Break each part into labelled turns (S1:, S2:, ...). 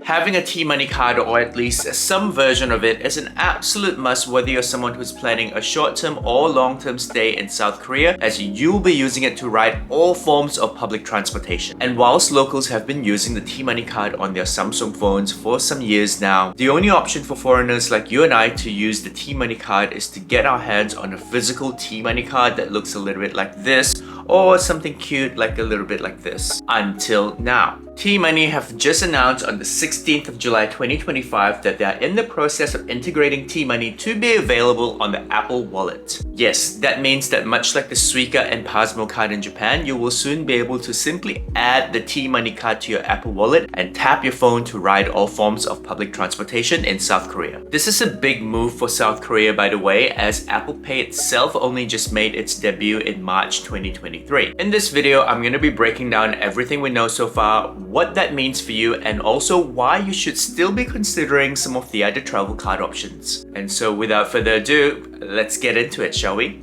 S1: Having a T-Money card, or at least some version of it, is an absolute must whether you're someone who's planning a short-term or long-term stay in South Korea, as you'll be using it to ride all forms of public transportation. And whilst locals have been using the T-Money card on their Samsung phones for some years now, the only option for foreigners like you and I to use the T-Money card is to get our hands on a physical T-Money card that looks a little bit like this, or something cute like a little bit like this. Until now. T-Money have just announced on the 16th of July 2025 that they are in the process of integrating T-Money to be available on the Apple Wallet. Yes, that means that much like the Suica and Pasmo card in Japan, you will soon be able to simply add the T-Money card to your Apple Wallet and tap your phone to ride all forms of public transportation in South Korea. This is a big move for South Korea, by the way, as Apple Pay itself only just made its debut in March 2023. In this video, I'm going to be breaking down everything we know so far, what that means for you, and also why you should still be considering some of the other travel card options. And so without further ado, let's get into it, shall we?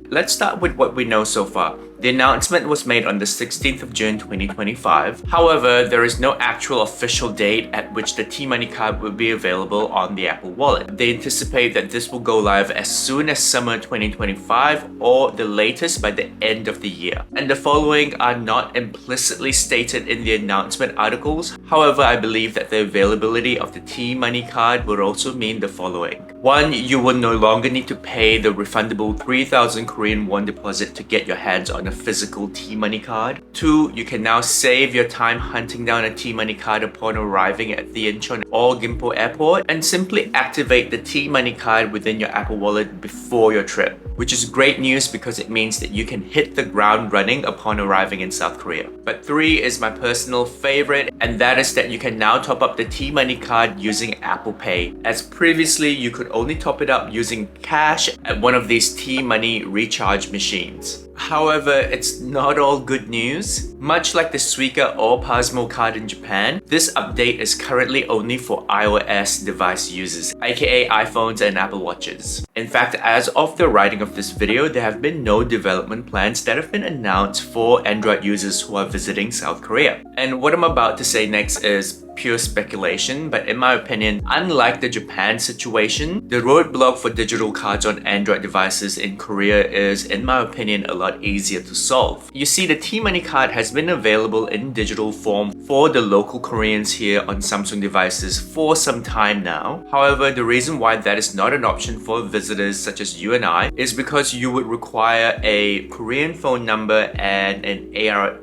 S1: Let's start with what we know so far. The announcement was made on the 16th of June 2025. However, there is no actual official date at which the T-Money card will be available on the Apple Wallet. They anticipate that this will go live as soon as summer 2025 or the latest by the end of the year. And the following are not implicitly stated in the announcement articles. However, I believe that the availability of the T-Money card would also mean the following. 1. You will no longer need to pay the refundable 3,000 Korean won deposit to get your hands on a physical T-Money card. 2. You can now save your time hunting down a T-Money card upon arriving at the Incheon or Gimpo airport and simply activate the T-Money card within your Apple Wallet before your trip, which is great news because it means that you can hit the ground running upon arriving in South Korea. But 3 is my personal favorite, and that is that you can now top up the T-Money card using Apple Pay, as previously you could only top it up using cash at one of these T-Money recharge machines. However, it's not all good news. Much like the Suica or Pasmo card in Japan, this update is currently only for iOS device users, aka iPhones and Apple Watches. In fact, as of the writing of this video, there have been no development plans that have been announced for Android users who are visiting South Korea. And what I'm about to say next is pure speculation, but in my opinion, unlike the Japan situation, the roadblock for digital cards on Android devices in Korea is, in my opinion, a lot easier to solve. You see, the T-Money card has been available in digital form for the local Koreans here on Samsung devices for some time now. However, the reason why that is not an option for visitors such as you and I is because you would require a Korean phone number and an ARC,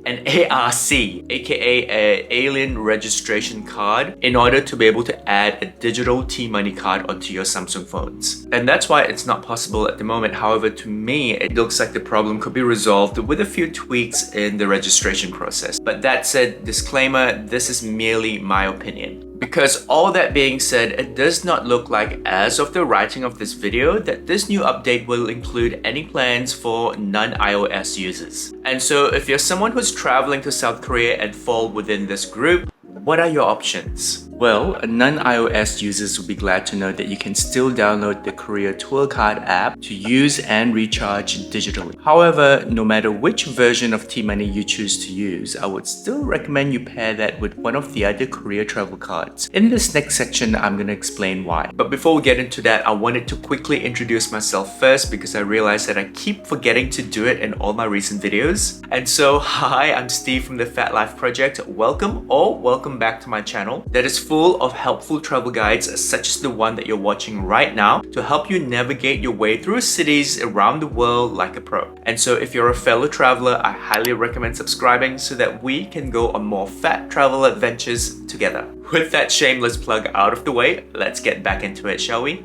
S1: aka an alien registration card, in order to be able to add a digital T-Money card onto your Samsung phones. And that's why it's not possible at the moment. However, to me, it looks like the problem could be resolved with a few tweaks in the registration process. But that said, disclaimer, this is merely my opinion. Because all that being said, it does not look like, as of the writing of this video, that this new update will include any plans for non-iOS users. And so if you're someone who's traveling to South Korea and fall within this group, what are your options? Well, non-iOS users will be glad to know that you can still download the Korea Tour Card app to use and recharge digitally. However, no matter which version of T-Money you choose to use, I would still recommend you pair that with one of the other Korea travel cards. In this next section, I'm going to explain why. But before we get into that, I wanted to quickly introduce myself first because I realized that I keep forgetting to do it in all my recent videos. And so, hi, I'm Steve from the Fat Life Project. Welcome back to my channel that is full of helpful travel guides such as the one that you're watching right now to help you navigate your way through cities around the world like a pro. And so if you're a fellow traveler, I highly recommend subscribing so that we can go on more fat travel adventures together. With that shameless plug out of the way, let's get back into it, shall we?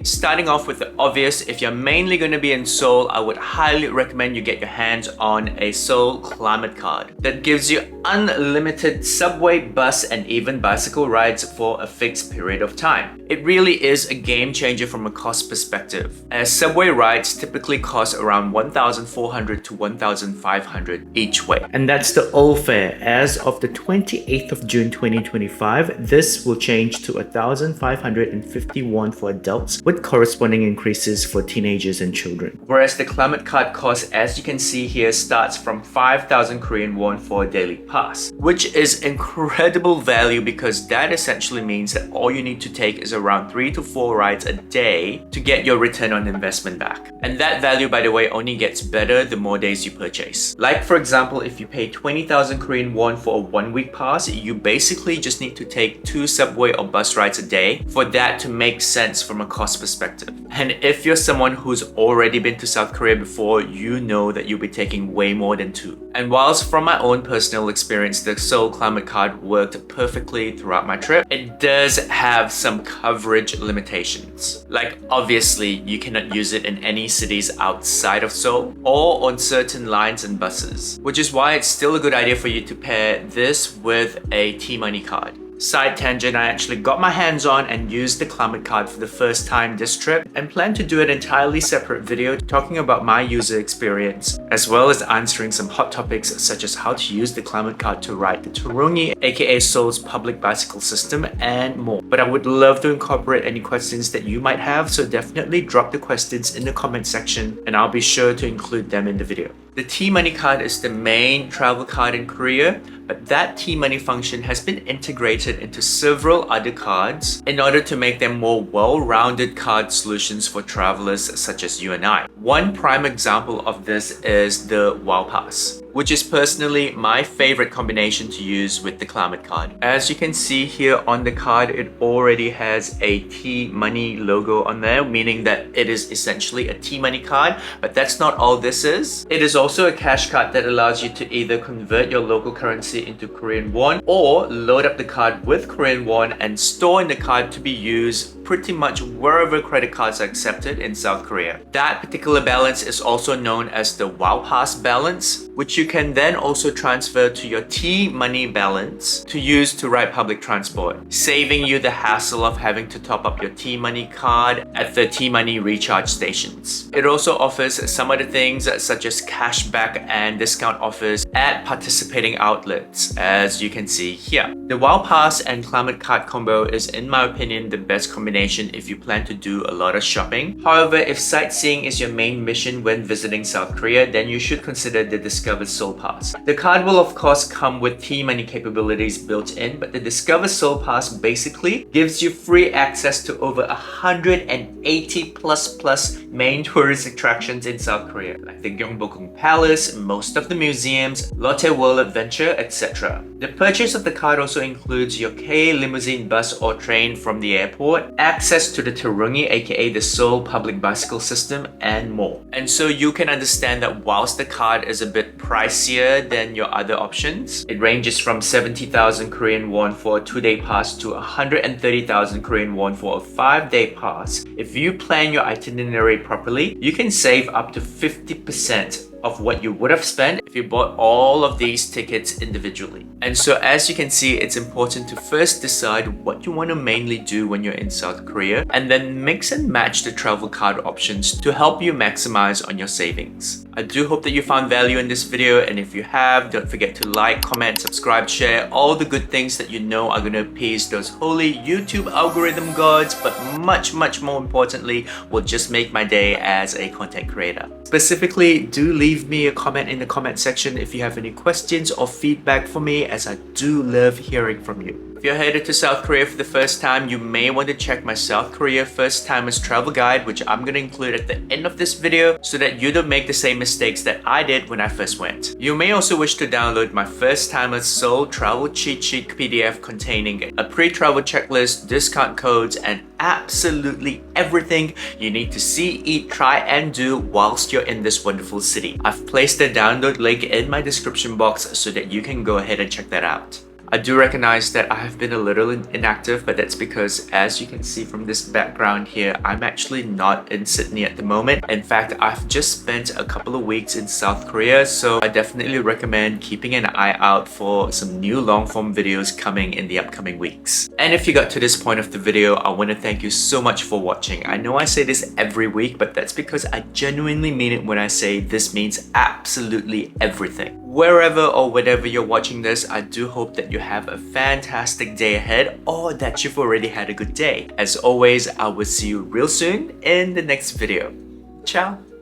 S1: Starting off with the obvious, if you're mainly going to be in Seoul, I would highly recommend you get your hands on a Seoul Climate Card that gives you unlimited subway, bus, and even bicycle rides for a fixed period of time. It really is a game changer from a cost perspective, as subway rides typically cost around 1,400 to 1,500 each way. And that's the old fare. As of the 28th of June 2025, this will change to 1,551 for adults with with corresponding increases for teenagers and children. Whereas the Climate Card cost, as you can see here, starts from 5,000 Korean won for a daily pass, which is incredible value because that essentially means that all you need to take is around 3 to 4 rides a day to get your return on investment back. And that value, by the way, only gets better the more days you purchase. Like for example, if you pay 20,000 Korean won for a 1-week pass, you basically just need to take 2 subway or bus rides a day for that to make sense from a cost perspective. And if you're someone who's already been to South Korea before, you know that you'll be taking way more than 2. And whilst from my own personal experience, the Seoul Climate Card worked perfectly throughout my trip, it does have some coverage limitations. Like obviously, you cannot use it in any cities outside of Seoul or on certain lines and buses, which is why it's still a good idea for you to pair this with a TMoney card. Side tangent, I actually got my hands on and used the Climate Card for the first time this trip and plan to do an entirely separate video talking about my user experience, as well as answering some hot topics such as how to use the Climate Card to ride the Turungi, aka Seoul's public bicycle system, and more. But I would love to incorporate any questions that you might have, so definitely drop the questions in the comment section and I'll be sure to include them in the video. The TMoney card is the main travel card in Korea, but that TMoney function has been integrated into several other cards in order to make them more well-rounded card solutions for travelers such as you and I. One prime example of this is the WOWPass, which is personally my favorite combination to use with the Climate Card. As you can see here on the card, it already has a TMoney logo on there, meaning that it is essentially a TMoney card, but that's not all this is. It is also a cash card that allows you to either convert your local currency into Korean won or load up the card with Korean won and store in the card to be used pretty much wherever credit cards are accepted in South Korea. That particular balance is also known as the WOWPass balance, which you can then also transfer to your TMoney balance to use to ride public transport, saving you the hassle of having to top up your TMoney card at the TMoney recharge stations. It also offers some other things such as cashback and discount offers at participating outlets, as you can see here. The WOWPass and Climate Card combo is, in my opinion, the best combination if you plan to do a lot of shopping. However, if sightseeing is your main mission when visiting South Korea, then you should consider the Discover Seoul Pass. The card will of course come with TMoney capabilities built in, but the Discover Seoul Pass basically gives you free access to over 180 plus main tourist attractions in South Korea, like the Gyeongbokgung Palace, most of the museums, Lotte World Adventure, etc. The purchase of the card also includes your K limousine bus or train from the airport, access to the Turungi, aka the Seoul public bicycle system, and more. And so you can understand that whilst the card is a bit pricier than your other options, it ranges from 70,000 Korean won for a 2-day pass to 130,000 Korean won for a 5-day pass. If you plan your itinerary properly, you can save up to 50% of what you would have spent if you bought all of these tickets individually. And so as you can see, it's important to first decide what you want to mainly do when you're in South Korea, and then mix and match the travel card options to help you maximize on your savings. I do hope that you found value in this video, and if you have, don't forget to like, comment, subscribe, share, all the good things that you know are going to appease those holy YouTube algorithm gods, but much more importantly, will just make my day as a content creator. Specifically, do leave me a comment in the comment section if you have any questions or feedback for me, as I do love hearing from you. If you're headed to South Korea for the first time, you may want to check my South Korea First Timers Travel Guide, which I'm going to include at the end of this video so that you don't make the same mistakes that I did when I first went. You may also wish to download my First Timers Seoul Travel Cheat Sheet PDF containing a pre-travel checklist, discount codes, and absolutely everything you need to see, eat, try, and do whilst you're in this wonderful city. I've placed the download link in my description box so that you can go ahead and check that out. I do recognize that I have been a little inactive, but that's because, as you can see from this background here, I'm actually not in Sydney at the moment. In fact, I've just spent a couple of weeks in South Korea, so I definitely recommend keeping an eye out for some new long-form videos coming in the upcoming weeks. And if you got to this point of the video, I want to thank you so much for watching. I know I say this every week, but that's because I genuinely mean it when I say this means absolutely everything. Wherever or whenever you're watching this, I do hope that you have a fantastic day ahead or that you've already had a good day. As always, I will see you real soon in the next video. Ciao!